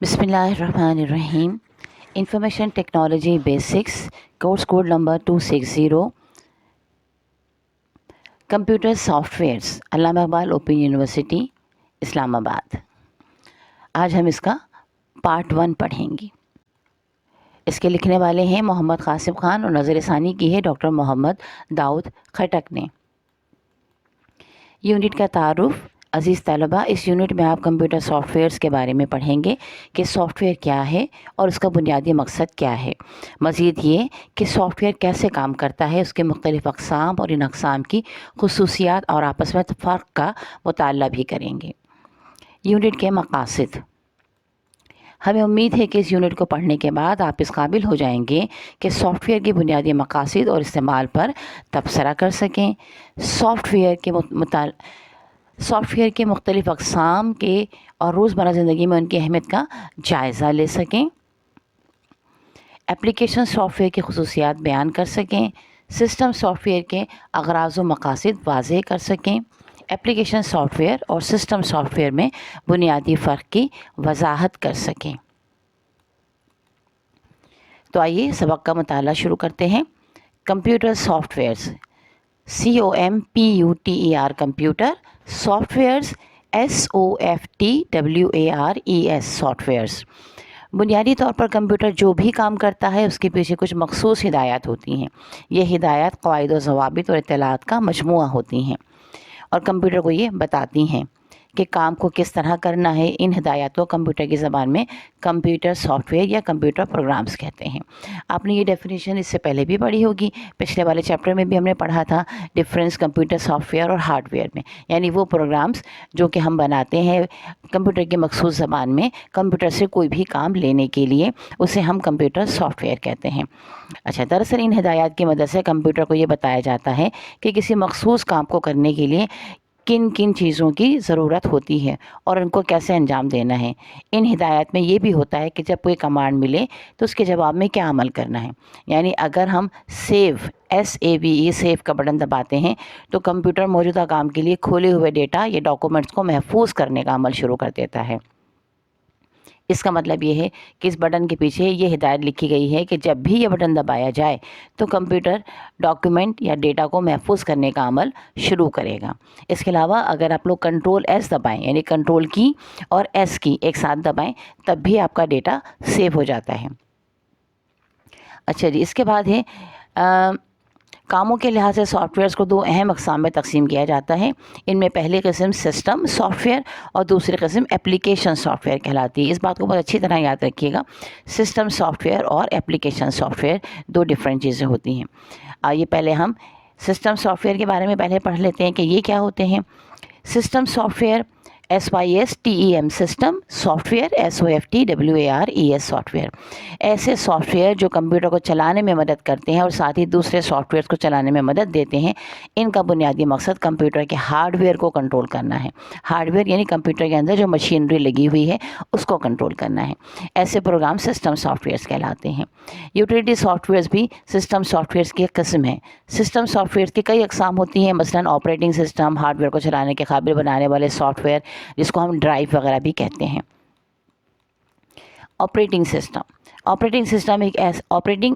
Bismillahirrahmanirrahim. Information Technology Basics, course code number 260. Computer Softwares, अल्लामा Iqbal open university Islamabad. आज हम इसका part 1 पढ़ेंगे. इसके लिखने वाले हैं मोहम्मद कासिम खान और नज़र ثانی की है डॉक्टर मोहम्मद दाऊद खटक ने. यूनिट का तारुफ. अज़ीज़ तलबा, इस यूनिट में आप कंप्यूटर सॉफ्टवेयर्स के बारे में पढ़ेंगे कि सॉफ्टवेयर क्या है और उसका बुनियादी मकसद क्या है. मज़ीद ये कि सॉफ्टवेयर कैसे काम करता है, उसके मुख्तलिफ़ अक़साम और इन अक़साम की ख़ुसूसियात और आपस में फ़र्क का मुताला भी करेंगे. यूनिट के मक़ासिद. हमें उम्मीद है कि इस यूनिट को पढ़ने के बाद आप इस काबिल हो जाएंगे कि सॉफ्टवेयर के बुनियादी मक़ासिद और इस्तेमाल पर तबसरा कर सकें. सॉफ्टवेयर के मुख्तलिफ़ अक़साम के और रोज़मर्रा ज़िंदगी में उनकी अहमियत का जायज़ा ले सकें. एप्लीकेशन सॉफ्टवेयर की ख़ुसूसियात बयान कर सकें. सिस्टम सॉफ्टवेयर के अग़राज़ व मक़ासिद वाज़ेह कर सकें. एप्लीकेशन सॉफ्टवेयर और सिस्टम सॉफ्टवेयर में बुनियादी फ़र्क की वजाहत कर सकें. तो आइए सबक का मुताला शुरू करते हैं. Computer softwares, COMPUTER computer, softwares SOFTWARES softwares. बुनियादी तौर पर कंप्यूटर जो भी काम करता है उसके पीछे कुछ मखसूस हिदायत होती हैं. ये हिदायत क़वाइद व ज़वाबित और इत्तलाआत का मजमुआ होती हैं और कंप्यूटर को ये बताती हैं कि काम को किस तरह करना है. इन हिदायत को कंप्यूटर की ज़बान में कंप्यूटर सॉफ्टवेयर या कंप्यूटर प्रोग्राम्स कहते हैं. आपने ये डेफिनेशन इससे पहले भी पढ़ी होगी. पिछले वाले चैप्टर में भी हमने पढ़ा था डिफरेंस कंप्यूटर सॉफ्टवेयर और हार्डवेयर में, यानी वो प्रोग्राम्स जो कि हम बनाते हैं कंप्यूटर की मखसूस ज़बान में कंप्यूटर से कोई भी काम लेने के लिए, उसे हम कंप्यूटर सॉफ्टवेयर कहते हैं. अच्छा, दरअसल इन हिदायत की मदद से कंप्यूटर को ये बताया जाता है कि किसी मखसूस काम को करने के लिए किन किन चीज़ों की ज़रूरत होती है और उनको कैसे अंजाम देना है. इन हिदायत में ये भी होता है कि जब कोई कमांड मिले तो उसके जवाब में क्या अमल करना है. यानी अगर हम SAVE सेव का बटन दबाते हैं तो कंप्यूटर मौजूदा काम के लिए खोले हुए डेटा या डॉक्यूमेंट्स को महफूज करने का अमल शुरू कर देता है. इसका मतलब ये है कि इस बटन के पीछे ये हिदायत लिखी गई है कि जब भी ये बटन दबाया जाए तो कंप्यूटर डॉक्यूमेंट या डेटा को महफूज करने का अमल शुरू करेगा. इसके अलावा अगर आप लोग कंट्रोल S दबाएं, यानी कंट्रोल की और S की एक साथ दबाएं, तब भी आपका डेटा सेव हो जाता है. अच्छा जी, इसके बाद है कामों के लिहाज से सॉफ्टवेयर्स को दो अहम अक़साम में तकसीम किया जाता है. इनमें पहली किस्म सिस्टम सॉफ्टवेयर और दूसरी किस्म एप्लीकेशन सॉफ्टवेयर कहलाती है. इस बात को बहुत अच्छी तरह याद रखिएगा. सिस्टम सॉफ्टवेयर और एप्लीकेशन सॉफ्टवेयर दो डिफरेंट चीज़ें होती हैं. आइए पहले हम सिस्टम सॉफ्टवेयर के बारे में पहले पढ़ लेते हैं कि ये क्या होते हैं. System software SYSTEM system, software SOFTWARES software. ऐसे सॉफ्टवेयर जो कंप्यूटर को चलाने में मदद करते हैं और साथ ही दूसरे सॉफ्टवेयर को चलाने में मदद देते हैं. इनका बुनियादी मकसद कंप्यूटर के हार्डवेयर को कंट्रोल करना है. हार्डवेयर यानी कंप्यूटर के अंदर जो मशीनरी लगी हुई है उसको कंट्रोल करना है. ऐसे प्रोग्राम सिस्टम सॉफ्टवेयर्स कहलाते हैं. यूटिलिटी सॉफ्टवेयर्स भी सिस्टम सॉफ्टवेयर्स की एक किस्म है. सिस्टम सॉफ्टवेयर की कई अक़साम होती हैं. मसलन ऑपरेटिंग सिस्टम, हार्डवेयर को चलाने के काबिल बनाने वाले सॉफ्टवेयर जिसको हम ड्राइव वगैरह भी कहते हैं. ऑपरेटिंग सिस्टम एक ऑपरेटिंग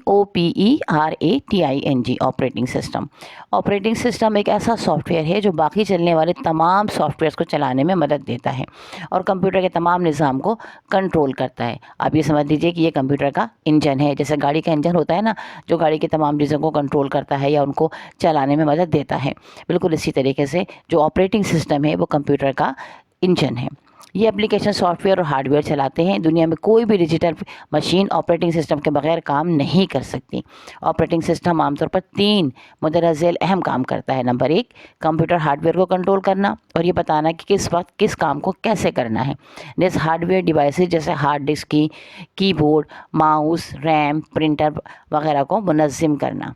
ऑपरेटिंग सिस्टम एक ऐसा सॉफ्टवेयर है जो बाकी चलने वाले तमाम सॉफ्टवेयर्स को चलाने में मदद देता है और कंप्यूटर के तमाम निज़ाम को कंट्रोल करता है. आप ये समझ लीजिए कि ये कंप्यूटर का इंजन है. जैसे गाड़ी का इंजन होता है ना, जो गाड़ी के तमाम चीज़ों को कंट्रोल करता है या उनको चलाने में मदद देता है, बिल्कुल इसी तरीके से जो ऑपरेटिंग सिस्टम है वो कंप्यूटर का इंजन है. ये एप्लीकेशन सॉफ्टवेयर और हार्डवेयर चलाते हैं. दुनिया में कोई भी डिजिटल मशीन ऑपरेटिंग सिस्टम के बगैर काम नहीं कर सकती. ऑपरेटिंग सिस्टम आमतौर पर 3 मुंदरज झेल अहम काम करता है. नंबर 1, कंप्यूटर हार्डवेयर को कंट्रोल करना और ये बताना कि किस वक्त किस काम को कैसे करना है. जैसे हार्डवेयर डिवाइसेस जैसे हार्ड डिस्क की कीबोर्ड, माउस, रैम, प्रिंटर वगैरह को मुनज़्ज़म करना.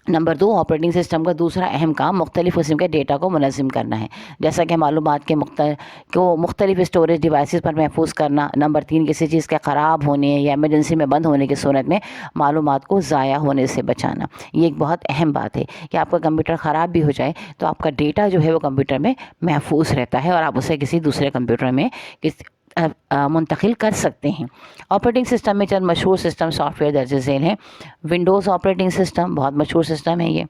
नंबर 2, ऑपरेटिंग सिस्टम का दूसरा अहम काम मुख्तलिफ़ किस्म के डेटा को मुनज़्ज़म करना है, जैसा कि मालूमात के मुख्तलिफ़ स्टोरेज डिवाइसेस पर महफूज करना। नंबर 3, किसी चीज़ के ख़राब होने या इमरजेंसी में बंद होने की सूरत में मालूमात को ज़ाया होने से बचाना। ये एक बहुत अहम बात है कि आपका कंप्यूटर ख़राब भी हो जाए तो आपका डेटा जो है वो कंप्यूटर में महफूज रहता है और आप उसे किसी दूसरे कंप्यूटर में मुंतकिल कर सकते हैं। ऑपरेटिंग सिस्टम में चंद मशहूर सिस्टम सॉफ्टवेयर दर्ज झेल हैं। विंडोज़ ऑपरेटिंग सिस्टम बहुत मशहूर सिस्टम है ये।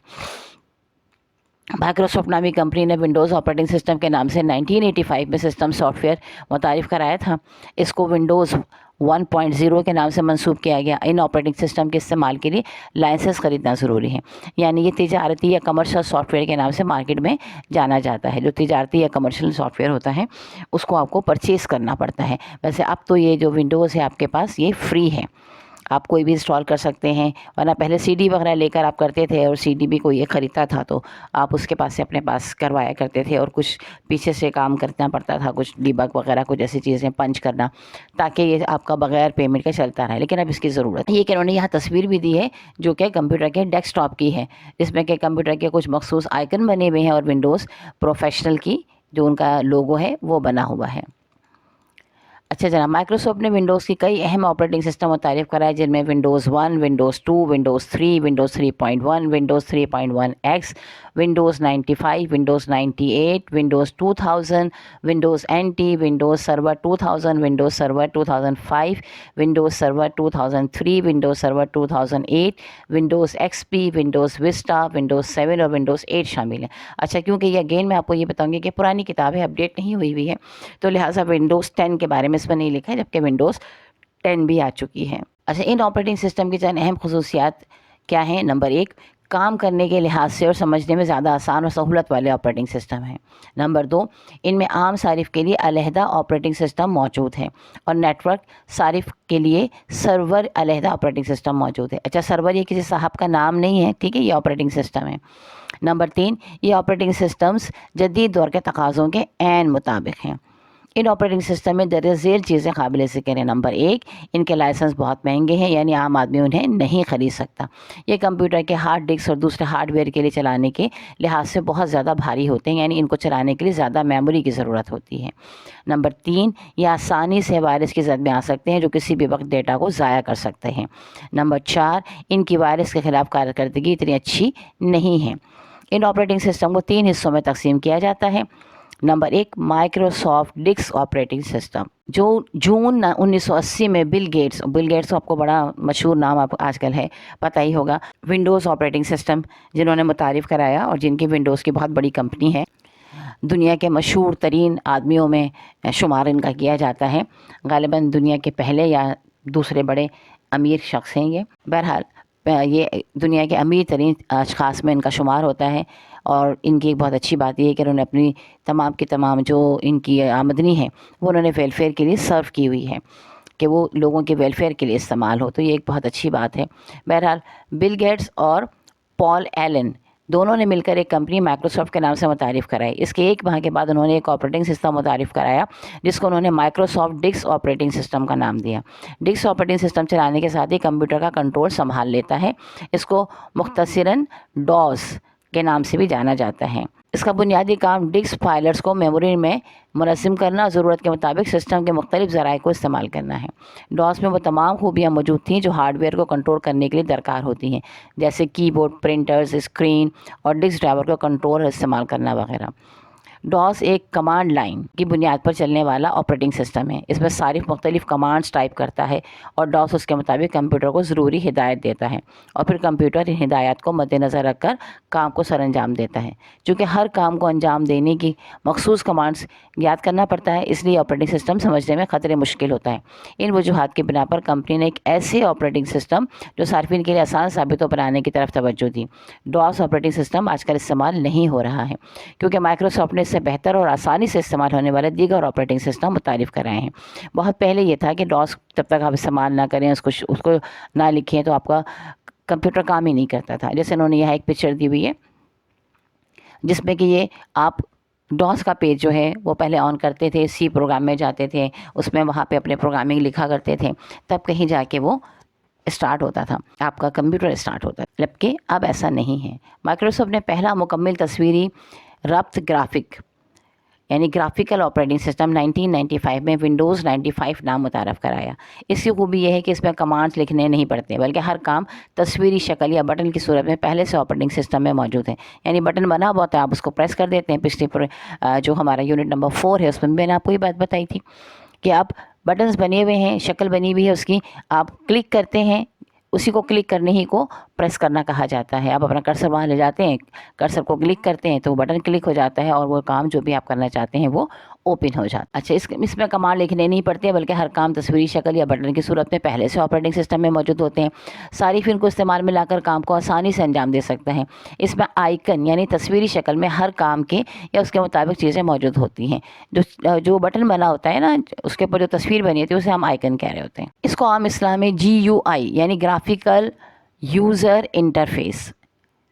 माइक्रोसॉफ्ट नामी कंपनी ने विंडोज़ ऑपरेटिंग सिस्टम के नाम से 1985 में सिस्टम सॉफ्टवेयर मुतारिफ़ कराया था। इसको विंडोज़ 1.0 के नाम से मंसूब किया गया। इन ऑपरेटिंग सिस्टम के इस्तेमाल के लिए लाइसेंस ख़रीदना ज़रूरी है, यानी ये तिजारती या कमर्शियल सॉफ्टवेयर के नाम से मार्केट में जाना जाता है। जो तिजारती या कमर्शियल सॉफ्टवेयर होता है उसको आपको परचेज़ करना पड़ता है। वैसे अब तो ये जो विंडोज़ है आपके पास ये फ्री है, आप कोई भी इंस्टॉल कर सकते हैं, वरना पहले सीडी वगैरह लेकर आप करते थे और सीडी भी कोई एक ख़रीदता था तो आप उसके पास से अपने पास करवाया करते थे और कुछ पीछे से काम करना पड़ता था, कुछ डिबग वगैरह कुछ ऐसी चीज़ें पंच करना, ताकि ये आपका बगैर पेमेंट के चलता रहे। लेकिन अब इसकी ज़रूरत है। ये कि उन्होंने यहाँ तस्वीर भी दी है जो कि कंप्यूटर के डेस्कटॉप की है, जिसमें कि कंप्यूटर के कुछ मखसूस आइकन बने हुए हैं और विंडोज़ प्रोफेशनल की जो उनका लोगो है वो बना हुआ है। अच्छा जनाब, माइक्रोसॉफ्ट ने विंडोज़ की कई अहम ऑपरेटिंग सिस्टम मुतारिफ़ कराए, जिनमें Windows 1, Windows 2, Windows 3, Windows 3.1, Windows 3.1 x, Windows 95, Windows 98, Windows 2000, Windows NT, Windows server 2000, Windows server 2005, Windows server 2003, Windows server 2008, Windows XP, Windows Vista, Windows 7 और विंडोज़ 8 शामिल है। अच्छा, क्योंकि ये अगेन मैं आपको ये बताऊँगी कि पुरानी किताबें अपडेट नहीं हुई है, तो लिहाजा विंडोज़ 10 के बारे में इसमें नहीं लिखा है, जबकि विंडोज़ 10 भी आ चुकी है। अच्छा, इन ऑपरेटिंग सिस्टम की चंद अहम खसूसियात क्या हैं? नंबर 1, काम करने के लिहाज से और समझने में ज़्यादा आसान और सहूलत वाले ऑपरेटिंग सिस्टम हैं। नंबर 2, इनमें आम सारिफ के लिए अलहदा ऑपरेटिंग सिस्टम मौजूद है और नेटवर्क सारिफ के लिए सर्वर अलहदा ऑपरेटिंग सिस्टम मौजूद है। अच्छा, सर्वर ये किसी साहब का नाम नहीं है, ठीक है, ये ऑपरेटिंग सिस्टम है। नंबर 3, ये ऑपरेटिंग सिस्टम्स जदीद दौर के तकाज़ों के ऐन मुताबिक हैं। इन ऑपरेटिंग सिस्टम में दर्ज झेल चीज़ें काबिल ज़िक्र हैं। नंबर 1, इनके लाइसेंस बहुत महंगे हैं, यानी आम आदमी उन्हें नहीं ख़रीद सकता। ये कंप्यूटर के हार्ड डिस्क और दूसरे हार्डवेयर के लिए चलाने के लिहाज से बहुत ज़्यादा भारी होते हैं, यानी इनको चलाने के लिए ज़्यादा मेमोरी की ज़रूरत होती है। नंबर 3, ये आसानी से वायरस की जद में आ सकते हैं जो किसी भी वक्त डेटा को ज़ाया कर सकते हैं। नंबर 4, इनकी वायरस के ख़िलाफ़ कारकर्दगी इतनी अच्छी नहीं है। इन ऑपरेटिंग सिस्टम को 3 हिस्सों में तकसीम किया जाता है। Number 1, Microsoft disk operating system, जो जून 1980 में बिल गेट्स आपको बड़ा मशहूर नाम आप आजकल है, पता ही होगा। विंडोज़ ऑपरेटिंग सिस्टम जिन्होंने मुतारिफ़ कराया और जिनकी विंडोज़ की बहुत बड़ी कंपनी है, दुनिया के मशहूर तरीन आदमियों में शुमार इनका किया जाता है। गालिबन दुनिया के पहले या दूसरे बड़े अमीर शख्स हैं ये। बहरहाल ये दुनिया के अमीर तरीन अशख़ास में इनका शुमार होता है और इनकी एक बहुत अच्छी बात यह है कि उन्होंने अपनी तमाम की तमाम जो इनकी आमदनी है वो उन्होंने वेलफेयर के लिए सर्व की हुई है कि वो लोगों के वेलफेयर के लिए इस्तेमाल हो, तो ये एक बहुत अच्छी बात है। बहरहाल बिल गेट्स और पॉल एलन दोनों ने मिलकर एक कंपनी माइक्रोसॉफ्ट के नाम से मुतारिफ़ कराई। इसके एक माह के बाद उन्होंने एक ऑपरेटिंग सिस्टम मुतारिफ़ कराया जिसको उन्होंने माइक्रोसॉफ्ट डिस्क ऑपरेटिंग सिस्टम का नाम दिया। डिस्क ऑपरेटिंग सिस्टम चलाने के साथ ही कंप्यूटर का कंट्रोल संभाल लेता है। इसको मुख्तसरन डॉस के नाम से भी जाना जाता है। इसका बुनियादी काम डिस्क फाइलर्स को मेमोरी में मुनज़्ज़म करना, ज़रूरत के मुताबिक सिस्टम के मुख्तलिफ ज़राए को इस्तेमाल करना है। डॉस में वो तमाम खूबियाँ मौजूद थीं जो हार्डवेयर को कंट्रोल करने के लिए दरकार होती हैं, जैसे कीबोर्ड, प्रिंटर्स, स्क्रीन और डिस्क ड्राइवर को कंट्रोल और इस्तेमाल करना वगैरह। डॉस एक कमांड लाइन की बुनियाद पर चलने वाला ऑपरेटिंग सिस्टम है। इसमें सारिफ मुख्तलिफ कमांड्स टाइप करता है और डॉस उसके मुताबिक कंप्यूटर को ज़रूरी हिदायत देता है और फिर कंप्यूटर इन हिदायत को मद्देनज़र रखकर काम को सरअंजाम देता है। चूँकि हर काम को अंजाम देने की मखसूस कमांड्स याद करना पड़ता है, इसलिए ऑपरेटिंग सिस्टम समझने में ख़तरे मुश्किल होता है। इन वजूहात की बिना पर कंपनी ने एक ऐसे ऑपरेटिंग सिस्टम जो सार्फिन के लिए आसान साबित हो बनाने की तरफ तवज्जो दी। डॉस ऑपरेटिंग सिस्टम आजकल इस्तेमाल नहीं हो रहा है क्योंकि माइक्रोसॉफ्ट ने इससे बेहतर और आसानी से इस्तेमाल होने वाले दीगर ऑपरेटिंग सिस्टम मुतारिफ़ कराए हैं। बहुत पहले ये था कि डॉस जब तक आप इस्तेमाल ना करें, उसको ना लिखें, तो आपका कंप्यूटर काम ही नहीं करता था। जैसे उन्होंने यहाँ एक पिक्चर दी हुई है जिसमें कि ये आप डॉस का पेज जो है वो पहले ऑन करते थे, सी प्रोग्राम में जाते थे, उसमें वहाँ पे अपने प्रोग्रामिंग लिखा करते थे, तब कहीं जाके वो स्टार्ट होता था, आपका कंप्यूटर स्टार्ट होता था, जबकि अब ऐसा नहीं है। माइक्रोसॉफ्ट ने पहला मुकम्मल तस्वीरी रब्त ग्राफिक यानी ग्राफिकल ऑपरेटिंग सिस्टम 1995 में विंडोज़ 95 नाम मुतारफ़ कराया। इसकी खूबी यह है कि इसमें कमांड्स लिखने नहीं पड़ते, बल्कि हर काम तस्वीरी शक्ल या बटन की सूरत में पहले से ऑपरेटिंग सिस्टम में मौजूद है। यानी बटन बना हुआ होता है, आप उसको प्रेस कर देते हैं। पिछले पर जो हमारा यूनिट नंबर 4 है उसमें मैंने आपको ये बात बताई थी कि आप बटन्स बने हुए हैं, शक्ल बनी हुई है उसकी, आप क्लिक करते हैं, उसी को क्लिक करने ही को प्रेस करना कहा जाता है। आप अपना कर्सर वहाँ ले जाते हैं, कर्सर को क्लिक करते हैं तो बटन क्लिक हो जाता है और वो काम जो भी आप करना चाहते हैं वो ओपन हो जाता है। अच्छा, इसमें कमांड लिखने नहीं पड़ते, बल्कि हर काम तस्वीरी शक्ल या बटन की सूरत में पहले से ऑपरेटिंग सिस्टम में मौजूद होते हैं। सारिफ इनको इस्तेमाल में लाकर काम को आसानी से अंजाम दे सकते हैं। इसमें आइकन यानी तस्वीरी शक्ल में हर काम के या उसके मुताबिक चीज़ें मौजूद होती हैं। जो बटन बना होता है ना, उसके ऊपर जो तस्वीर बनी होती है उसे हम आइकन कह रहे होते हैं। इसको आम इस्लाम में GUI यानी graphical user interface,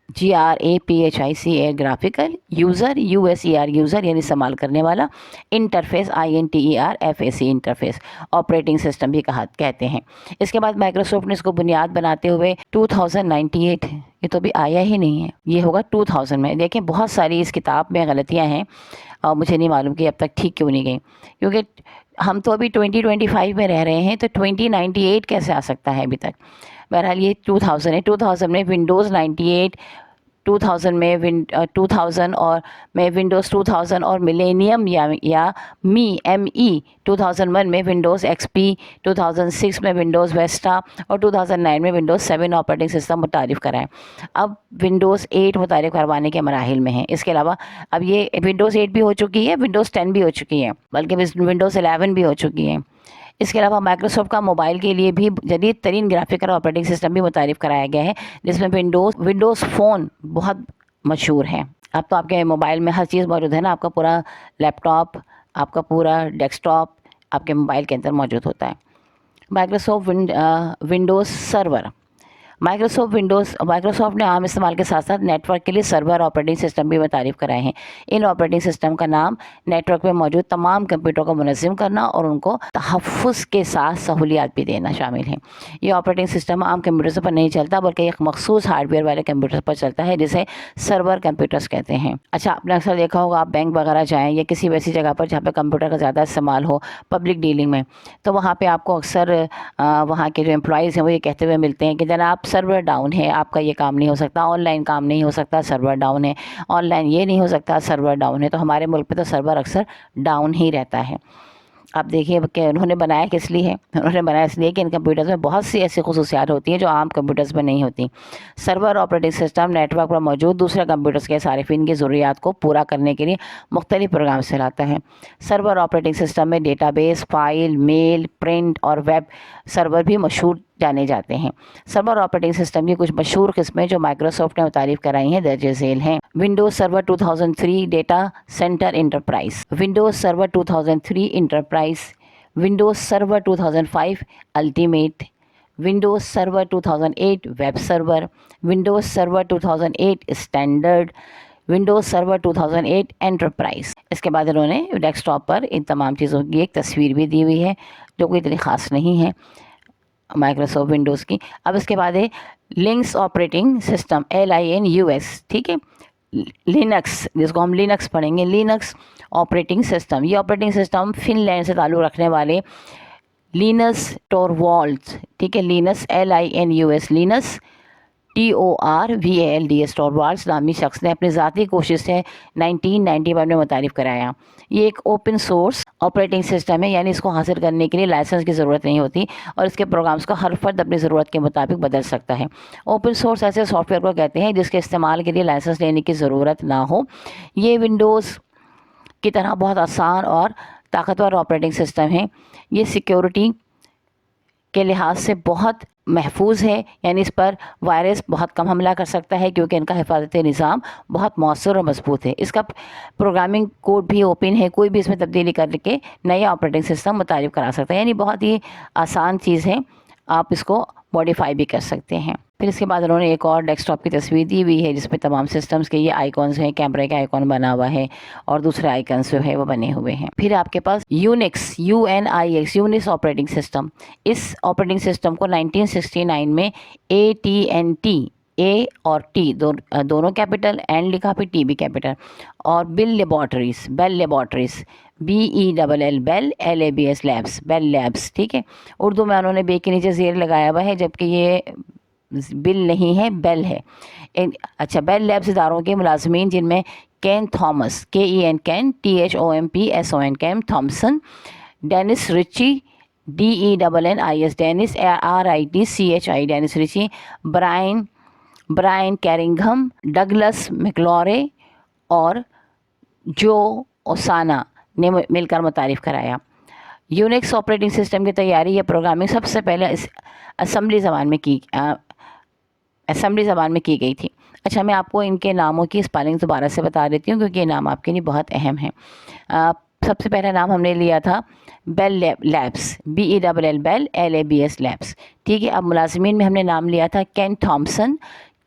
GRAPHICA graphical, user USER user यानी इस्तेमाल करने वाला, interface INTERFAC interface, operating system भी कहते हैं। इसके बाद माइक्रोसॉफ्ट ने इसको बुनियाद बनाते हुए 2098, ये तो अभी आया ही नहीं है, ये होगा 2000 में। देखें बहुत सारी इस किताब में गलतियाँ हैं और मुझे नहीं मालूम कि अब तक ठीक क्यों नहीं गई, क्योंकि हम तो अभी 2025 में रह रहे हैं, तो 2098 कैसे आ सकता है अभी तक। बहरहाल ये 2000 है। 2000 में विंडोज़ 98, 2000 में 2000 और में विंडोज़ 2000 और मिलेनियम या ME 2001 में विंडोज़ XP, 2006 में विंडोज़ वेस्टा और 2009 में विंडोज़ 7 ऑपरेटिंग सिस्टम मुतारिफ़ कराएँ। अब विंडोज़ 8 मुतारिफ़ करवाने के मराहिल में है। इसके अलावा अब ये विंडोज़ 8 भी हो चुकी है, विंडोज़ 10 भी हो चुकी है, बल्कि विंडोज़ 11 भी हो चुकी है। इसके अलावा माइक्रोसॉफ्ट का मोबाइल के लिए भी जदीद तरीन ग्राफिकल ऑपरेटिंग सिस्टम भी मुतारिफ़ कराया गया है, जिसमें विंडोज़ फ़ोन बहुत मशहूर है। अब तो आपके मोबाइल में हर चीज़ मौजूद है ना, आपका पूरा लैपटॉप, आपका पूरा डेस्कटॉप आपके मोबाइल के अंदर मौजूद होता है। माइक्रोसॉफ्ट विंडोज़ सर्वर, माइक्रोसॉफ्ट ने आम इस्तेमाल के साथ साथ नेटवर्क के लिए सर्वर ऑपरेटिंग सिस्टम भी मुतारिफ़ कराए हैं। इन ऑपरेटिंग सिस्टम का नाम नेटवर्क में मौजूद तमाम कंप्यूटरों को मुनज़्ज़म करना और उनको तहफ़्फ़ुज़ के साथ सहूलियात भी देना शामिल है। ये ऑपरेटिंग सिस्टम आम कंप्यूटर्स पर नहीं चलता, बल्कि एक मखसूस हार्डवेयर वाले कंप्यूटर पर चलता है, जिसे सर्वर कंप्यूटर्स कहते हैं। अच्छा, आपने अक्सर देखा होगा, आप बैंक वगैरह जाएँ या किसी वैसी जगह पर जहाँ पर कंप्यूटर का ज़्यादा इस्तेमाल हो पब्लिक डीलिंग में, तो वहाँ पर आपको अक्सर वहाँ के जो एम्प्लॉइज़ हैं वो ये कहते हुए मिलते हैं कि जनाब सर्वर डाउन है, आपका ये काम नहीं हो सकता, ऑनलाइन काम नहीं हो सकता, सर्वर डाउन है, ऑनलाइन ये नहीं हो सकता, सर्वर डाउन है। तो हमारे मुल्क पे तो सर्वर अक्सर डाउन ही रहता है। आप देखिए कि उन्होंने बनाया किस लिए है। उन्होंने बनाया इसलिए कि इन कंप्यूटर्स में बहुत सी ऐसी खुसूसियात होती हैं जो आम कंप्यूटर्स में नहीं होती। सर्वर ऑपरेटिंग सिस्टम नेटवर्क पर मौजूद दूसरे कंप्यूटर्स के सारिफिन की ज़रूरियात को पूरा करने के लिए मुख्तलिफ प्रोग्राम चलाता है। सर्वर ऑपरेटिंग सिस्टम में डेटाबेस, फाइल, मेल, प्रिंट और वेब सर्वर भी मशहूर जाने जाते हैं। सर्वर ऑपरेटिंग सिस्टम की कुछ मशहूर किस्में जो माइक्रोसॉफ्ट ने मुतारिफ़ कराई हैं दर्ज झेल हैं। Windows server 2003 data centre enterprise, Windows server 2003 enterprise, Windows server 2005 ultimate, Windows server 2008 web server, Windows server 2008 standard, Windows server 2008 enterprise. इसके बाद इन्होंने डेस्कटॉप पर इन तमाम चीज़ों की एक तस्वीर भी दी हुई है जो कोई इतनी ख़ास नहीं है माइक्रोसॉफ्ट विंडोज़ की। अब इसके बाद है लिनक्स ऑपरेटिंग सिस्टम, LINUX, ठीक है, लिनक्स, जिसको हम लिनक्स पढ़ेंगे, लिनक्स ऑपरेटिंग सिस्टम। ये ऑपरेटिंग सिस्टम फिनलैंड से ताल्लुक़ रखने वाले लिनस टोरवाल्ड्स, ठीक है, Linus LINUS, Linus TORVALDS Torvalds नामी शख्स ने अपनी ज़ाती कोशिश से 1991 में मुतारिफ़ कराया। ये एक ओपन सोर्स ऑपरेटिंग सिस्टम है, यानी इसको हासिल करने के लिए लाइसेंस की ज़रूरत नहीं होती और इसके प्रोग्राम्स को हर फर्द अपनी ज़रूरत के मुताबिक बदल सकता है। ओपन सोर्स ऐसे सॉफ्टवेयर को कहते हैं जिसके इस्तेमाल के लिए लाइसेंस लेने की ज़रूरत ना हो। ये विंडोज़ की तरह बहुत आसान और ताकतवर ऑपरेटिंग सिस्टम है। ये सिक्योरिटी के लिहाज से बहुत महफूज है, यानी इस पर वायरस बहुत कम हमला कर सकता है क्योंकि इनका हिफाजती निज़ाम बहुत मौसर और मजबूत है। इसका प्रोग्रामिंग कोड भी ओपन है, कोई भी इसमें तब्दीली करके नया ऑपरेटिंग सिस्टम मुतारिफ़ करा सकता है, यानी बहुत ही आसान चीज़ है। आप इसको मॉडिफाई भी कर सकते हैं। फिर इसके बाद उन्होंने एक और डेस्कटॉप की तस्वीर दी हुई है जिसमें तमाम सिस्टम्स के ये आइकॉन्स हैं, कैमरे का आइकॉन बना हुआ है और दूसरे आइकन्स जो है वो बने हुए हैं। फिर आपके पास Unix, UNIX, Unix operating system. इस ऑपरेटिंग सिस्टम को 1969 में AT&T, ए और टी दोनों कैपिटल, एंड लिखा, फिर टी भी कैपिटल, और Bell laboratories, BELL, Bell, LABS, labs, Bell labs, ठीक है। उर्दू में उन्होंने बे के नीचे ज़ेर लगाया हुआ है, जबकि ये बिल नहीं है, बेल है। अच्छा, बेल लैब्स इदारों के मुलाजमीन जिनमें Ken Thompson, KEN, Ken, THOMPSON, Ken Thompson, Dennis Ritchie, DENNIS, Dennis, RITCHI, Dennis Ritchie, Brian Kernighan, Douglas McIlroy और जो ओसाना ने मिलकर मुतारिफ़ कराया। यूनिक्स ऑपरेटिंग सिस्टम की तैयारी या प्रोग्रामिंग सबसे पहले असेंबली ज़बान में की गई थी। अच्छा, मैं आपको इनके नामों की स्पेलिंग दोबारा से बता देती हूँ क्योंकि ये नाम आपके लिए बहुत अहम है। सबसे पहला नाम हमने लिया था bell labs, BELL, Bell, LABS, labs, ठीक है। अब मुलाजमीन में हमने नाम लिया था केन Thompson,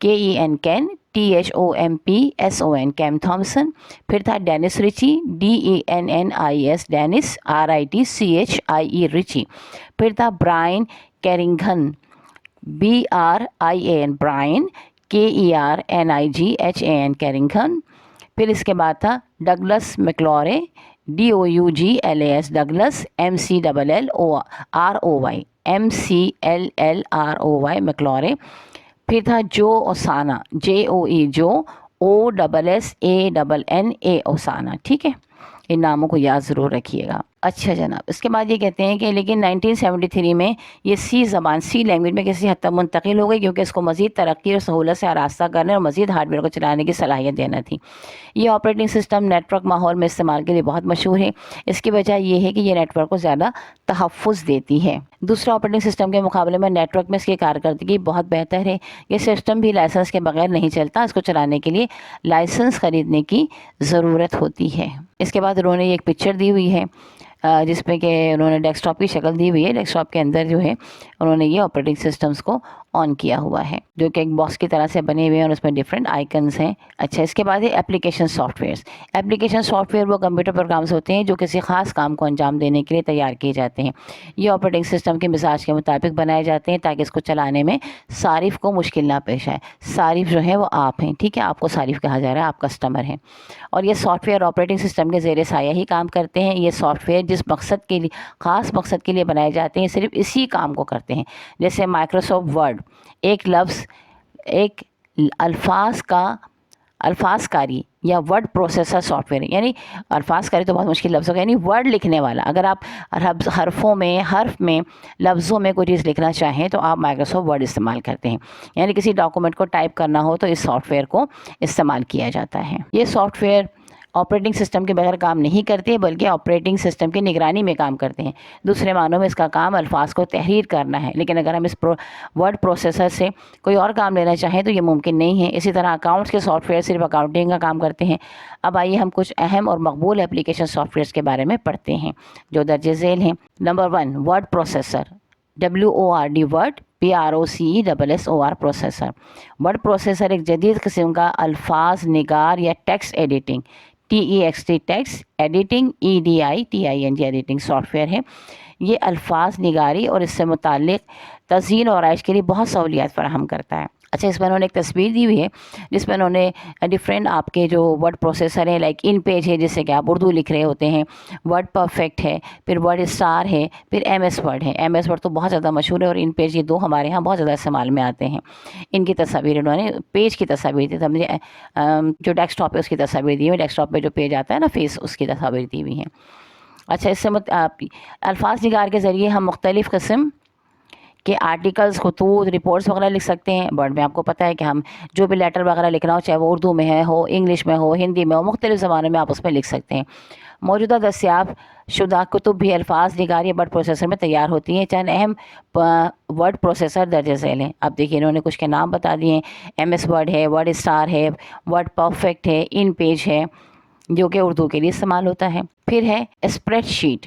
KEN, Ken, THOMPSON, Ken Thompson. फिर था Dennis Ritchie, DENNIS, Dennis, RITCHIE, Richie. फिर था ब्रायन कैरिंघन, BRIAN, ब्रायन, KERNIGHAN, कैरिंघन। फिर इसके बाद था Douglas मैक्लॉरे, DOUGLAS, Douglas, MCLLROY, MCLLROY, मैक्लॉरे। फिर था जो ओसाना, JOE, जो, OSSANNA, ओसाना, ठीक है। इन नामों को याद ज़रूर रखिएगा। अच्छा जनाब, इसके बाद ये कहते हैं कि लेकिन 1973 में ये सी लैंग्वेज में किसी हद तक मुंतकिल हो गई क्योंकि इसको मज़ीद तरक्की और सहूलत से आरास्ता करने और मज़ीद हार्डवेयर को चलाने की सलाहियत देना थी। ये ऑपरेटिंग सिस्टम नेटवर्क माहौल में इस्तेमाल के लिए बहुत मशहूर है। इसकी वजह ये है कि ये नेटवर्क को ज़्यादा तहफ़्फ़ुज़ देती है। दूसरे ऑपरेटिंग सिस्टम के मुकाबले में नेटवर्क में इसकी कारकर्दगी बहुत बेहतर है। ये सिस्टम भी लाइसेंस के बगैर नहीं चलता, इसको चलाने के लिए लाइसेंस ख़रीदने की ज़रूरत होती है। इसके बाद उन्होंने एक पिक्चर दी हुई है जिसमें कि उन्होंने डेस्कटॉप की शक्ल दी हुई है। डेस्कटॉप के अंदर जो है उन्होंने ये ऑपरेटिंग सिस्टम्स को ऑन किया हुआ है जो कि एक बॉक्स की तरह से बने हुए हैं और उसमें डिफरेंट आइकन्स हैं। अच्छा, इसके बाद है एप्लीकेशन सॉफ्टवेयर्स। एप्लीकेशन सॉफ्टवेयर वो कंप्यूटर प्रोग्राम्स होते हैं जो किसी ख़ास काम को अंजाम देने के लिए तैयार किए जाते हैं। ये ऑपरेटिंग सिस्टम के मिजाज के मुताबिक बनाए जाते हैं ताकि इसको चलाने में सारिफ को मुश्किल ना पेश आए। सारिफ जो है वो आप हैं, ठीक है, आपको सारिफ कहा जा रहा है, आप कस्टमर हैं। और ये सॉफ्टवेयर ऑपरेटिंग सिस्टम के ज़ेर साया ही काम करते हैं। ये सॉफ्टवेयर जिस मकसद के लिए, ख़ास मकसद के लिए बनाए जाते हैं, सिर्फ इसी काम को करते हैं। जैसे माइक्रोसॉफ्ट वर्ड एक लफ्ज़, एक अल्फाजकारी या वर्ड प्रोसेसर सॉफ्टवेयर, यानी अल्फाजकारी तो बहुत मुश्किल लफ्ज़ होगा, यानी वर्ड लिखने वाला। अगर आप हर्फ़ में लफ्ज़ों में कोई चीज़ लिखना चाहें तो आप माइक्रोसॉफ्ट वर्ड इस्तेमाल करते हैं। यानी किसी डॉक्यूमेंट को टाइप करना हो तो इस सॉफ्टवेयर को इस्तेमाल किया जाता है। ये सॉफ्टवेयर ऑपरेटिंग सिस्टम के बगैर काम नहीं करते बल्कि ऑपरेटिंग सिस्टम की निगरानी में काम करते हैं। दूसरे मानों में इसका काम अल्फाज को तहरीर करना है, लेकिन अगर हम इस वर्ड प्रोसेसर से कोई और काम लेना चाहें तो ये मुमकिन नहीं है। इसी तरह अकाउंट्स के सॉफ्टवेयर सिर्फ अकाउंटिंग का काम करते हैं। अब आइए हम कुछ अहम और मकबूल एप्लीकेशन सॉफ्टवेयर के बारे में पढ़ते हैं जो दर्ज झेल हैं। Number 1, word processor, WORD, word, PROCESSOR, processor. Word processor एक जदीद किस्म का अल्फाज निगार या text editing, TEXT, text editing, EDITING, editing software है। ये अल्फाज निगारी और इससे मुताल्लिक़ तज़यीन और आराइश के लिए बहुत सहूलियत फराहम करता है। अच्छा, इसमें उन्होंने एक तस्वीर दी हुई है जिसमें उन्होंने डिफरेंट आपके जो वर्ड प्रोसेसर हैं, लाइक इन पेज है जिससे कि आप उर्दू लिख रहे होते हैं, वर्ड परफेक्ट है, फिर वर्ड स्टार है, फिर MS वर्ड है। MS वर्ड तो बहुत ज़्यादा मशहूर है और इन पेज, ये दो हमारे यहाँ बहुत ज़्यादा इस्तेमाल में आते हैं। इनकी तस्वीर उन्होंने पेज की तस्वीर दी, समझे, जो डेस्कटॉप है उसकी तस्वीर दी हुई, डेस्कटॉप पर जो पेज आता है ना फेस, उसकी तस्वीर दी हुई है। अच्छा, इससे अल्फाज निगार के ज़रिए हम मुख्तलिफ़ किस्म के आर्टिकल्स, खतूत, रिपोर्ट्स वगैरह लिख सकते हैं। वर्ड में आपको पता है कि हम जो भी लेटर वगैरह लिखना हो, चाहे वो उर्दू में हो, इंग्लिश में हो, हिंदी में हो, मुख्तलिफ़ ज़बानों में आप उसमें लिख सकते हैं। मौजूदा दस्तियाब शुदा कुतुब भी अल्फाज निगार या वर्ड प्रोसेसर में तैयार होती हैं। चंद अहम वर्ड प्रोसेसर दर्ज झेल हैं। अब देखिए इन्होंने कुछ के नाम बता दिए। MS वर्ड है, वर्ड स्टार है, वर्ड परफेक्ट है, इन पेज है जो कि उर्दू के लिए इस्तेमाल होता है। फिर है spreadsheet,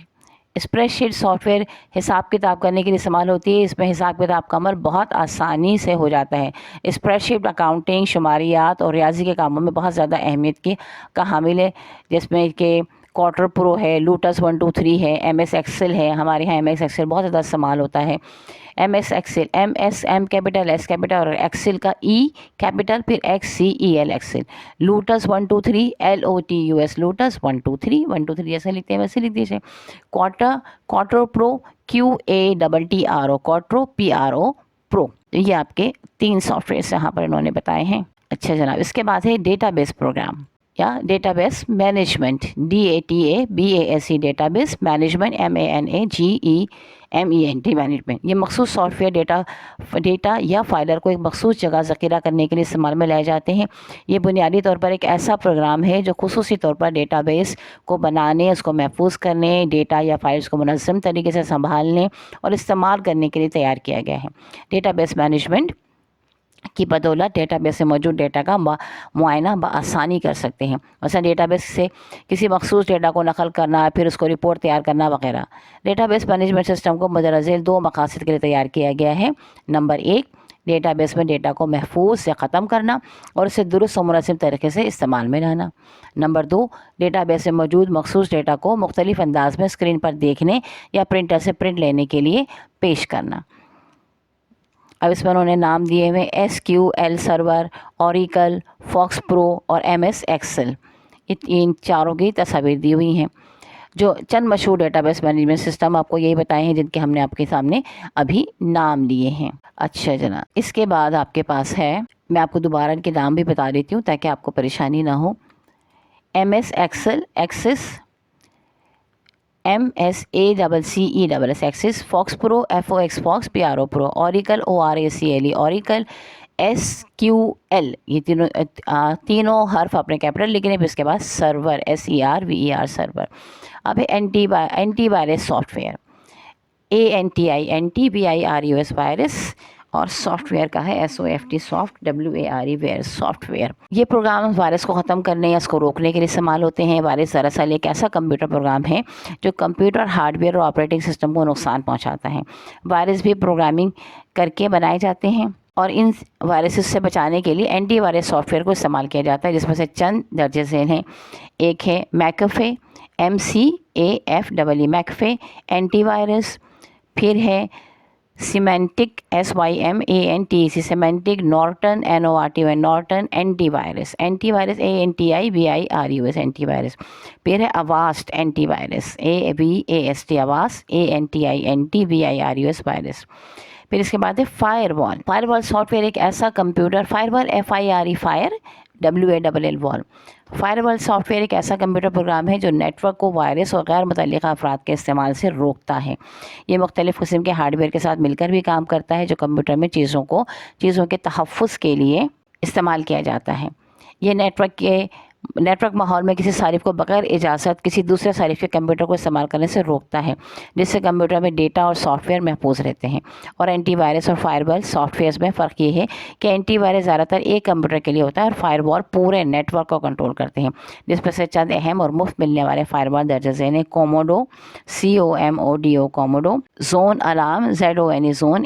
spread sheet soft where حساب کتاب کرنے کے لیے استعمال ہوتی ہے. اس میں حساب کتاب کا عمل بہت آسانی سے ہو جاتا ہے. اسپریڈ شیٹ اکاؤنٹنگ، شماریات اور ریاضی کے کاموں میں بہت زیادہ اہمیت کا حامل ہے، جس میں کہ کوارٹر پرو ہے، لوٹس 1 2 3 ہے، ایم ایس ایکسل ہے. ہمارے یہاں ایم ایس ایکسل بہت زیادہ استعمال ہوتا ہے. M S Excel, M capital, S capital اور ایکسل کا ای کیپٹل، پھر X C E L Excel. Lotus 1 2 3 LOTUS، Lotus 1 2 3 1 2 3 جیسے لکھتے ہیں ویسے لکھ دیجیے. کوارٹر پرو، QUARTRO، کوارٹرو PRO پرو. یہ آپ کے 3 سافٹ ویئرس یہاں پر انہوں نے بتائے ہیں. اچھا جناب، اس کے بعد ہے ڈیٹا بیس پروگرام یا data base management, DATABASE data base management, MANAGEMENT management. یہ مخصوص سافٹ ویئر ڈیٹا یا فائلر کو ایک مخصوص جگہ ذخیرہ کرنے کے لیے استعمال میں لائے جاتے ہیں. یہ بنیادی طور پر ایک ایسا پروگرام ہے جو خصوصی طور پر ڈیٹا بیس کو بنانے، اس کو محفوظ کرنے، ڈیٹا یا فائلز کو منظم طریقے سے سنبھالنے اور استعمال کرنے کے لیے تیار کیا گیا ہے. ڈیٹا بیس مینجمنٹ کی بدولت ڈیٹا بیس سے موجود ڈیٹا کا معائنہ بآسانی کر سکتے ہیں. مثلا ڈیٹا بیس سے کسی مخصوص ڈیٹا کو نقل کرنا، پھر اس کو رپورٹ تیار کرنا وغیرہ. ڈیٹا بیس مینجمنٹ سسٹم کو مندرجہ ذیل 2 مقاصد کے لیے تیار کیا گیا ہے. نمبر 1، ڈیٹا بیس میں ڈیٹا کو محفوظ سے ختم کرنا اور اسے درست و مناسب طریقے سے استعمال میں لانا. نمبر 2، ڈیٹا بیس میں موجود مخصوص ڈیٹا کو مختلف انداز میں اسکرین پر دیکھنے یا پرنٹر سے پرنٹ لینے کے لیے پیش کرنا. اب اس میں انہوں نے نام دیے ہوئے SQL سرور، اوریکل، فاکس پرو اور MS ایکسل. ان چاروں کی تصاویر دی ہوئی ہیں. جو چند مشہور ڈیٹا بیس مینجمنٹ سسٹم آپ کو یہی بتائے ہیں جن کے ہم نے آپ کے سامنے ابھی نام لیے ہیں. اچھا جناب، اس کے بعد آپ کے پاس ہے، میں آپ کو دوبارہ ان کے نام بھی بتا دیتی ہوں تاکہ آپ کو پریشانی نہ ہو. MS Excel, Access, MSACCESS Access, Fox Pro, FOX Fox, PRO Pro, Oracle ORACLE Oracle, SQL. یہ تینوں حرف اپنے کیپٹل لکھنے، پھر اس کے بعد سرور SERVER سرور. اب ہے antivirus software, ANTI virus, اور سافٹ ویئر کا ہے SOFT soft WARE ware software. یہ پروگرام وائرس کو ختم کرنے یا اس کو روکنے کے لیے استعمال ہوتے ہیں. وائرس دراصل ایک ایسا کمپیوٹر پروگرام ہے جو کمپیوٹر ہارڈ ویئر اور آپریٹنگ سسٹم کو نقصان پہنچاتا ہے. وائرس بھی پروگرامنگ کر کے بنائے جاتے ہیں اور ان وائرسز سے بچانے کے لیے اینٹی وائرس سافٹ ویئر کو استعمال کیا جاتا ہے، جس میں سے چند درج ذیل ہیں. ایک ہے McAfee, MCAFE McAfee antivirus. پھر ہے Symantec SYMANTEC Symantec, Norton NORTON Norton antivirus. Antivirus ANTIVIRUS antivirus. پھر ہے Avast antivirus, AVAST Avast ANTINTVIRUS virus. پھر اس کے بعد ہے فائر وال سافٹ ویئر، ایک ایسا کمپیوٹر، فائر وال FIRE فائر WALL وال. فائر وال سافٹ ویئر ایک ایسا کمپیوٹر پروگرام ہے جو نیٹ ورک کو وائرس اور غیر متعلقہ افراد کے استعمال سے روکتا ہے. یہ مختلف قسم کے ہارڈ ویئر کے ساتھ مل کر بھی کام کرتا ہے جو کمپیوٹر میں چیزوں کے تحفظ کے لیے استعمال کیا جاتا ہے. یہ نیٹ ورک ماحول میں کسی صارف کو بغیر اجازت کسی دوسرے صارف کے کمپیوٹر کو استعمال کرنے سے روکتا ہے، جس سے کمپیوٹر میں ڈیٹا اور سافٹ ویئر محفوظ رہتے ہیں. اور اینٹی وائرس اور فائر وال سافٹ ویئرز میں فرق یہ ہے کہ اینٹی وائرس زیادہ تر ایک کمپیوٹر کے لیے ہوتا ہے اور فائر وال پورے نیٹ ورک کو کنٹرول کرتے ہیں، جس میں سے چند اہم اور مفت ملنے والے فائر وال درج ذیل ہیں. Comodo COMODO Comodo, Zone Alarm ZONE Zone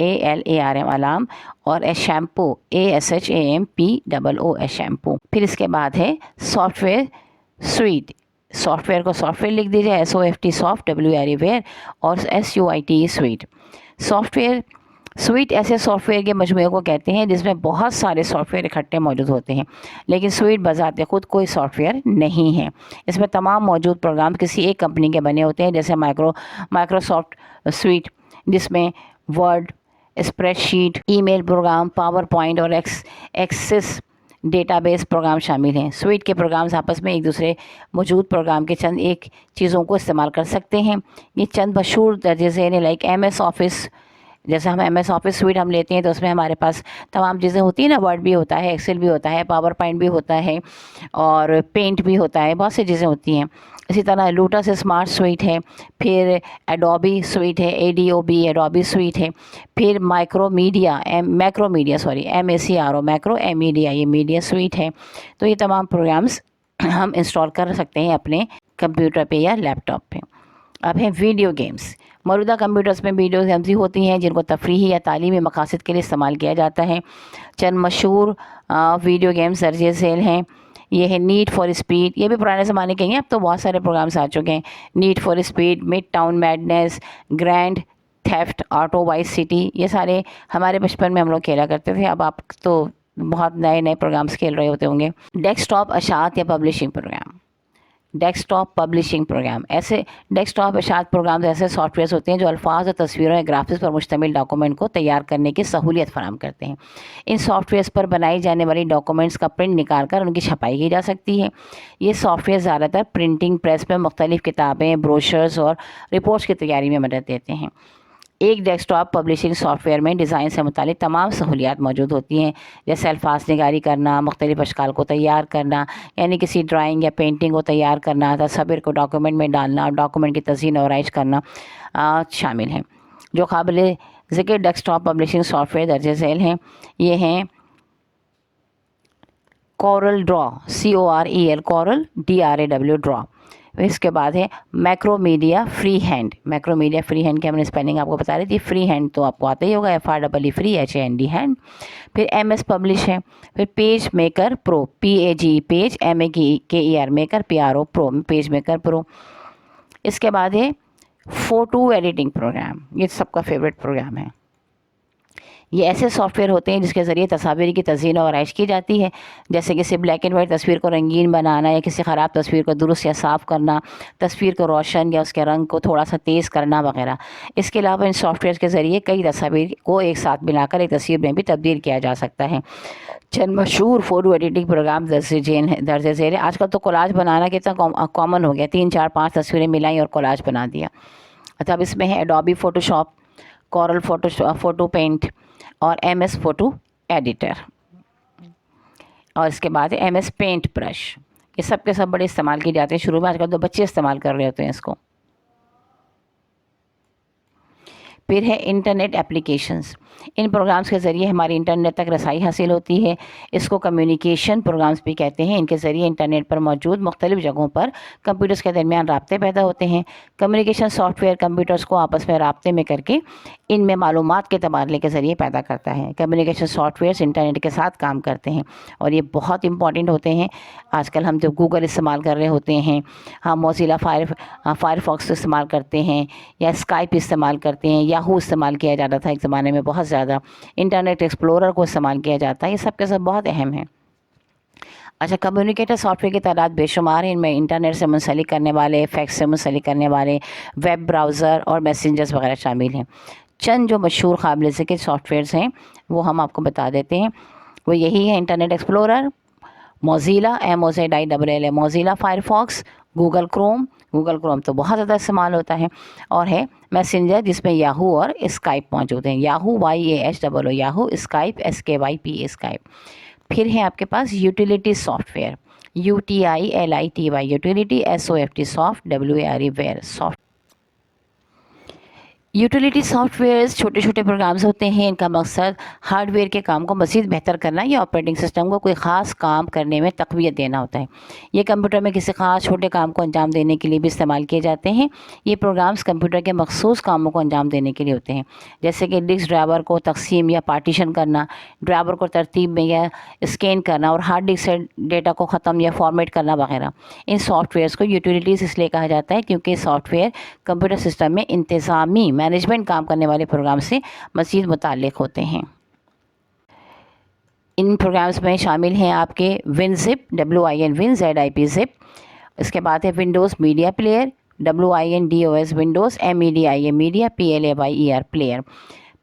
ALARM Alarm, اور شیمپو ASHAMPOO شیمپو. پھر اس کے بعد ہے software suite. Software کو سافٹ ویئر لکھ دیجیے، SOFT سافٹ WARE ویئر اور SUITE suite. Software suite ایسے سافٹ ویئر کے مجموعے کو کہتے ہیں جس میں بہت سارے سافٹ ویئر اکٹھے موجود ہوتے ہیں، لیکن سویٹ بذات خود کوئی سافٹ ویئر نہیں ہے. اس میں تمام موجود پروگرام کسی ایک کمپنی کے بنے ہوتے ہیں، جیسے مائکروسافٹ سویٹ، جس میں ورڈ، اسپریڈ شیٹ، ای میل پروگرام، پاور پوائنٹ اور ایکسس ڈیٹا بیس پروگرام شامل ہیں. سویٹ کے پروگرامز آپس میں ایک دوسرے موجود پروگرام کے چند ایک چیزوں کو استعمال کر سکتے ہیں. یہ چند مشہور درج ذیل ہیں، لائک MS آفس. جیسے ہم MS آفس سویٹ ہم لیتے ہیں تو اس میں ہمارے پاس تمام چیزیں ہوتی ہیں نا، ورڈ بھی ہوتا ہے، ایکسل بھی ہوتا ہے، پاور پوائنٹ بھی ہوتا ہے اور پینٹ بھی ہوتا ہے، بہت سی چیزیں ہوتی ہیں. اسی طرح لوٹس اسمارٹ سویٹ ہے، پھر ایڈوبی سویٹ ہے، ADOB ایڈوبی سویٹ ہے. پھر MACRO میڈیا یہ میڈیا سویٹ ہے. تو یہ تمام پروگرامز ہم انسٹال کر سکتے ہیں اپنے کمپیوٹر پہ یا لیپ ٹاپ پہ. अब है वीडियो गेम्स। मौजूदा कंप्यूटर्स में वीडियो गेम्स भी होती हैं जिनको तफरीही या तालीमी मकासद के लिए इस्तेमाल किया जाता है। चंद मशहूर वीडियो गेम्स दर्ज झेल हैं। ये है नीड फॉर स्पीड, ये भी पुराने ज़माने के हैं, अब तो बहुत सारे प्रोग्राम्स आ चुके हैं। Need for speed, mid town madness, grand theft auto, vice city, ये सारे हमारे बचपन में हम लोग खेला करते थे। अब आप तो बहुत नए नए प्रोग्राम्स खेल रहे होते होंगे। डेस्कटॉप अशात या publishing program. Desktop publishing program, ऐसे डेस्कटॉप अशात प्रोग्राम ऐसे सॉफ्टवेयर होते हैं जो अल्फाज और तस्वीरों या ग्राफिक्स पर मुश्तमिल डॉक्यूमेंट को तैयार करने की सहूलियत फराहम करते हैं। इन सॉफ्टवेयर पर बनाई जाने वाली डॉक्यूमेंट्स का प्रिंट निकाल कर उनकी छपाई की जा सकती है। ये सॉफ्टवेयर ज़्यादातर प्रिंटिंग प्रेस में मुख्तलिफ़ किताबें, ब्रोशर्स और रिपोर्ट्स की तैयारी में मदद देते हैं। एक डेस्कटॉप पब्लिशिंग सॉफ्टवेयर में डिज़ाइन से मुतालिक तमाम सहूलियात मौजूद होती हैं, जैसे अल्फाज निगारी करना, मुख्तलिफ़ अशकाल को तैयार करना, यानी किसी ड्राइंग या पेंटिंग को तैयार करना, तस्वीर को डॉक्यूमेंट में डालना और डॉक्यूमेंट की तज़ीन और आराइश करना शामिल हैं। जो काबिल ज़िक्र डेस्कटॉप पब्लिशिंग सॉफ्टवेयर दर्ज झेल हैं, ये हैं Corel Draw, COREL, coral DRAW draw. इसके बाद है Macromedia free hand. Macromedia free hand की हमने स्पेलिंग आपको बता रही थी। फ्री हैंड तो आपको आता ही होगा, FREE फ्री, HAND हैंड। फिर MS पब्लिश है। फिर page maker pro, PAGE page, MEKER maker, PRO pro, page maker pro. इसके बाद है फ़ोटो एडिटिंग प्रोग्राम, ये सबका फेवरेट प्रोग्राम है। ये ऐसे सॉफ्टवेयर होते हैं जिसके ज़रिए तस्वीर की तज़ीन और आराइश की जाती है, जैसे किसी ब्लैक एंड वाइट तस्वीर को रंगीन बनाना या किसी ख़राब तस्वीर को दुरुस्त या साफ़ करना, तस्वीर को रोशन या उसके रंग को थोड़ा सा तेज़ करना वगैरह। इसके अलावा इन सॉफ्टवेयर के ज़रिए कई तस्वीर को एक साथ मिलाकर एक तस्वीर में भी तब्दील किया जा सकता है। चंद मशहूर फ़ोटो एडिटिंग प्रोग्राम दर्ज झेल है। आजकल तो कोलाज बनाना कितना कॉमन हो गया, 3 4 5 तस्वीरें मिलाई और कोलाज बना दिया। अच्छा, अब इसमें है Adobe Photoshop, Corel photo paint और MS फ़ोटो एडिटर, और इसके बाद है MS पेंट ब्रश। ये सब के सब बड़े इस्तेमाल किए जाते हैं शुरू में, आजकल तो बच्चे इस्तेमाल कर रहे होते हैं इसको। फिर है इंटरनेट एप्लीकेशंस। इन प्रोग्राम्स के ज़रिए हमारी इंटरनेट तक रसाई हासिल होती है। इसको कम्युनिकेशन प्रोग्राम्स भी कहते हैं। इनके ज़रिए इंटरनेट पर मौजूद मुख्तलिफ़ जगहों पर कंप्यूटर्स के दरमियान राब्ते पैदा होते हैं। कम्युनिकेशन सॉफ्टवेयर कंप्यूटर्स को आपस में राब्ते में करके इनमें मालूमात के तबादले के ज़रिए पैदा करता है। कम्युनिकेशन सॉफ्टवेयर्स इंटरनेट के साथ काम करते हैं और ये बहुत इंपॉर्टेंट होते हैं। आजकल हम जब गूगल इस्तेमाल कर रहे होते हैं, हम मोज़िला फायरफॉक्स इस्तेमाल करते हैं या स्काइप इस्तेमाल करते हैं, याहू इस्तेमाल किया जाता था एक ज़माने में बहुत ज़्यादा, इंटरनेट एक्सप्लोरर को इस्तेमाल किया जाता है। ये सब के सब बहुत अहम है। अच्छा, कम्युनिकेटर सॉफ्टवेयर की तादाद बेशुमार है। इनमें इंटरनेट से मुंसलिक करने वाले, फैक्स से मुंसलिक करने वाले, वेब ब्राउज़र और मैसेंजर्स वगैरह शामिल हैं। चंद जो मशहूर काबिल ज़िक्र सॉफ्टवेयर्स हैं वो हम आपको बता देते हैं। वो यही है internet explorer, Mozilla MOZILLA Mozilla Firefox, Google Chrome तो बहुत ज़्यादा इस्तेमाल होता है, और है मैसेंजर जिसमें याहू और स्काइप मौजूद हैं। Yahoo YAHOO Yahoo, Skype SKYP Skype. फिर है आपके पास utility software, UTILITY utility, SOFT soft, WARE ware soft. Utility softwares छोटे छोटे प्रोग्राम्स होते हैं। इनका मकसद हार्डवेयर के काम को मज़ीद बेहतर करना या ऑपरेटिंग सिस्टम को कोई ख़ास काम करने में तक़वियत देना होता है। ये कंप्यूटर में किसी ख़ास छोटे काम को अंजाम देने के लिए भी इस्तेमाल किए जाते हैं। ये प्रोग्राम्स कंप्यूटर के मखसूस कामों को अंजाम देने के लिए होते हैं, जैसे कि डिस्क ड्राइवर को तकसीम या पार्टीशन करना, ड्राइवर को तरतीब में या स्कैन करना और हार्ड डिस्क से डेटा को ख़त्म या फॉर्मेट करना वगैरह। इन सॉफ्टवेयर्स को यूटिलिटीज़ इसलिए कहा जाता है क्योंकि सॉफ्टवेयर कंप्यूटर सिस्टम में इंतज़ामी मैनेजमेंट काम करने वाले प्रोग्राम से मज़ीद मुताल्लिक़ होते हैं। इन प्रोग्राम्स में शामिल हैं आपके WinZip, WIN ZIP ज़िप। इसके बाद है Windows media player, WINDOS Windows, MEDIA media, PLAYER player.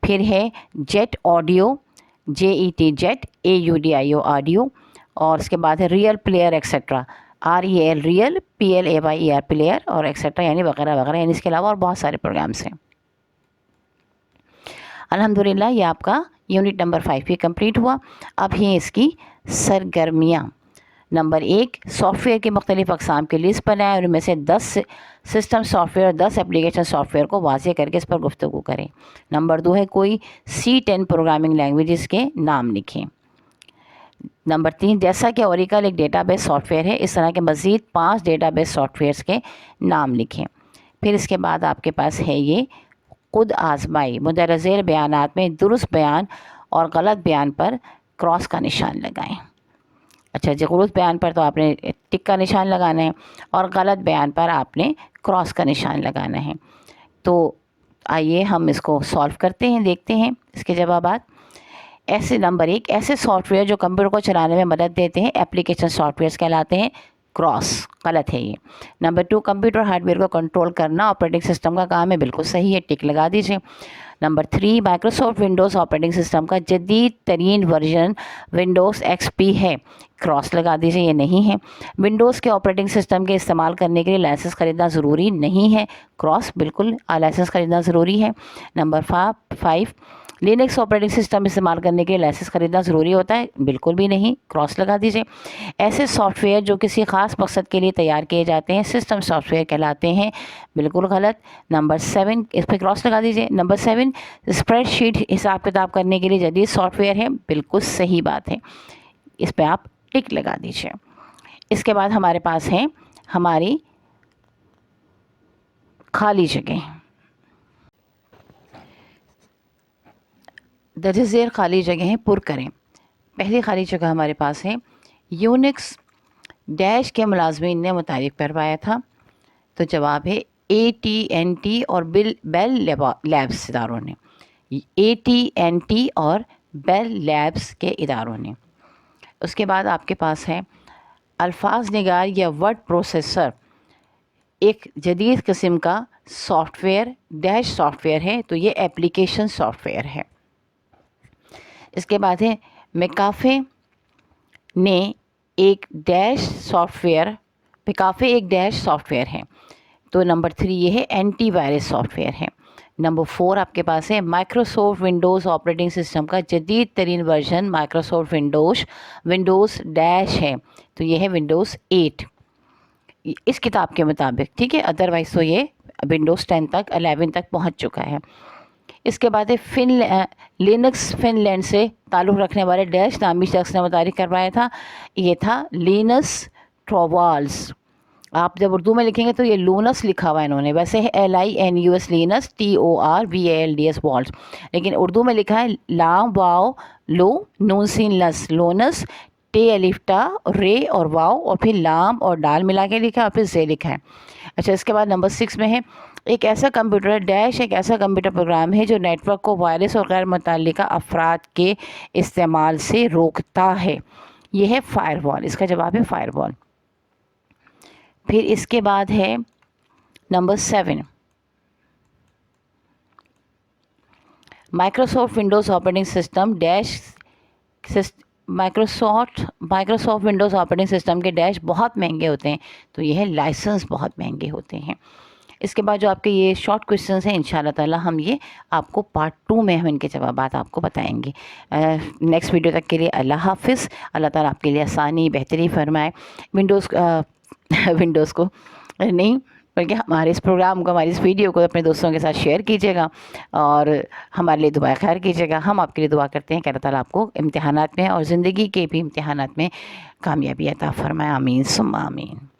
फिर है jet audio, JET jet, AUDIO audio, और इसके बाद है real player etcetera, REL real, PLAYER player और एक्सेट्रा, यानी वगैरह वगैरह। यानी इसके अलावा और बहुत सारे प्रोग्राम्स हैं। अल्हम्दुलिल्लाह ये आपका यूनिट नंबर 5 भी कंप्लीट हुआ। अब हैं इसकी सरगर्मियाँ। नंबर 1, सॉफ्टवेयर की मुख्तलिफ़ अक़साम की लिस्ट बनाएं और उनमें से 10 सिस्टम सॉफ्टवेयर और 10 एप्लीकेशन सॉफ्टवेयर को वाज़ेह करके इस पर गुफ्तगू करें। नंबर 2 है कोई C10 प्रोग्रामिंग लैंग्वेजेस के नाम लिखें। नंबर 3, जैसा कि ओरेकल एक डेटाबेस सॉफ्टवेयर है, इस तरह के मज़ीद 5 डेटाबेस सॉफ्टवेयर्स के नाम लिखें। پھر اس کے بعد آپ کے پاس ہے یہ خود آزمائی، مندرجہ ذیل بیانات میں درست بیان اور غلط بیان پر کراس کا نشان لگائیں۔ اچھا جی، درست بیان پر تو آپ نے ٹک کا نشان لگانا ہے اور غلط بیان پر آپ نے کراس کا نشان لگانا ہے۔ تو آئیے ہم اس کو سولو کرتے ہیں، دیکھتے ہیں اس کے جوابات۔ نمبر 1، ایسے سافٹ ویئر جو کمپیوٹر کو چلانے میں مدد دیتے ہیں ایپلیکیشن سافٹ ویئرس کہلاتے ہیں، کراس، غلط ہے یہ۔ نمبر 2، کمپیوٹر ہارڈ ویئر کو کنٹرول کرنا آپریٹنگ سسٹم کا کام ہے، بالکل صحیح ہے، ٹک لگا دیجیے۔ Number 3، Microsoft Windows operating system کا جدید ترین ورژن ونڈوز XP ہے، کراس لگا دیجیے، یہ نہیں ہے۔ ونڈوز کے آپریٹنگ سسٹم کے استعمال کرنے کے لیے لائسنس خریدنا ضروری نہیں ہے، کراس، بالکل لائسنس خریدنا ضروری ہے۔ نمبر 5، لینکس آپریٹنگ سسٹم استعمال کرنے کے لیے لائسنس خریدنا ضروری ہوتا ہے، بالکل بھی نہیں، کراس لگا دیجیے۔ ایسے سافٹ ویئر جو کسی خاص مقصد کے لیے تیار کیے جاتے ہیں سسٹم سافٹ ویئر کہلاتے ہیں، بالکل غلط۔ نمبر 7، اس پہ کراس لگا دیجیے۔ نمبر 7، اسپریڈ شیٹ حساب کتاب کرنے کے لیے جدید سافٹ ویئر ہے، بالکل صحیح بات ہے، اس پہ آپ ٹک لگا دیجیے۔ اس کے بعد ہمارے پاس ہے ہماری خالی جگہ، درج ذیل خالی جگہیں پر کریں۔ پہلی خالی جگہ ہمارے پاس ہے یونکس ڈیش کے ملازمین نے متعارف کروایا تھا، تو جواب ہے AT&T اور بیل لیبس اداروں نے، AT&T اور بیل لیبس کے اداروں نے۔ اس کے بعد آپ کے پاس ہے الفاظ نگار یا ورڈ پروسیسر ایک جدید قسم کا soft where dash soft where ہے، تو یہ ایپلیکیشن سافٹ ویئر ہے۔ اس کے بعد ہے میکافے ایک ڈیش سافٹ ویئر ہے، تو نمبر 3 یہ ہے اینٹی وائرس سافٹ ویئر ہے۔ نمبر 4 آپ کے پاس ہے مائکروسافٹ ونڈوز آپریٹنگ سسٹم کا جدید ترین ورژن مائکروسافٹ ونڈوز ڈیش ہے، تو یہ ہے ونڈوز 8 اس کتاب کے مطابق، ٹھیک ہے، ادروائز تو یہ ونڈوز 10 تک 11 تک پہنچ چکا ہے۔ اس کے بعد لینکس فن لینڈ سے تعلق رکھنے والے ڈیش نامی شخص نے متعارف کروایا تھا، یہ تھا لینس ٹروالز۔ آپ جب اردو میں لکھیں گے تو یہ لونس لکھا ہوا ہے انہوں نے، ویسے ہے LINUS لینس TORVALDS والز، لیکن اردو میں لکھا ہے لام واو لو نون سین لس، لونس، ٹے الف ٹا رے اور واو اور پھر لام اور ڈال ملا کے لکھا ہے اور پھر زے لکھا ہے۔ اچھا، اس کے بعد نمبر 6 میں ہے ایک ایسا کمپیوٹر پروگرام ہے جو نیٹ ورک کو وائرس اور غیر متعلقہ افراد کے استعمال سے روکتا ہے، یہ ہے فائر وال، اس کا جواب ہے فائر وال۔ پھر اس کے بعد ہے number 7، Microsoft Windows operating system Microsoft Windows operating system کے ڈیش بہت مہنگے ہوتے ہیں، تو یہ ہے لائسنس بہت مہنگے ہوتے ہیں۔ اس کے بعد جو آپ کے یہ شارٹ کویشچنس ہیں انشاءاللہ تعالی ہم یہ آپ کو پارٹ 2 میں ہم ان کے جوابات آپ کو بتائیں گے۔ نیکسٹ ویڈیو تک کے لیے اللہ حافظ، اللہ تعالیٰ آپ کے لیے آسانی بہتری فرمائے۔ ونڈوز کو نہیں بلکہ ہمارے اس پروگرام کو، ہماری اس ویڈیو کو اپنے دوستوں کے ساتھ شیئر کیجیے گا اور ہمارے لیے دعا خیر کیجیے گا۔ ہم آپ کے لیے دعا کرتے ہیں کہ اللہ تعالیٰ آپ کو امتحانات میں اور زندگی کے بھی امتحانات میں کامیابی عطا فرمائے، آمین ثم آمین۔